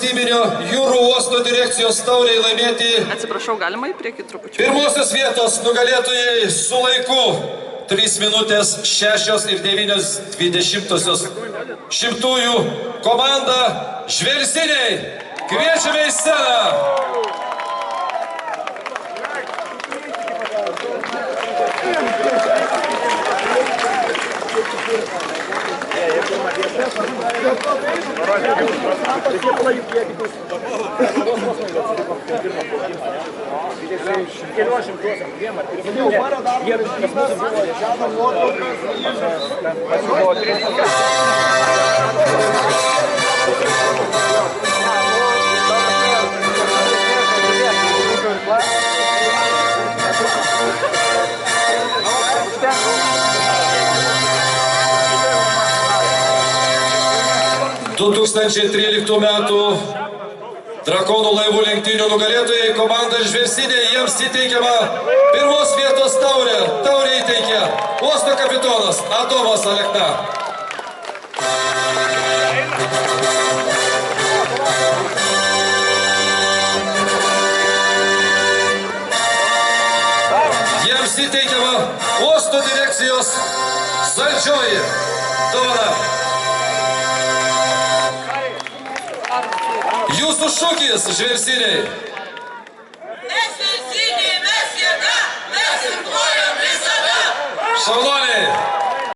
valstybinio jūrų uosto direkcijos tauriai laimėti. Atsiprašau, galima į priekį truputį. Pirmosios vietos nugalėtojai su laiku 3 minutės 6 ir 9/20 šimtųjų komanda Žvėrsiniai. Kviečiame į sceną. Du 2013 metų Drakonų laivų lenktynių nugalėtojai komanda Žvėrsiniai, jiems įteikiama pirmos vietos taurė. Taurė įteikia uosto kapitonas Adomas Alekna. Jiems įteikiama uosto direkcijos saldžioji dovana. Jūsų šūkis, Žvėrsiniai. Mes Žvėrsiniai, mes jėga, mes imtuojam visada. Šaunuoliai.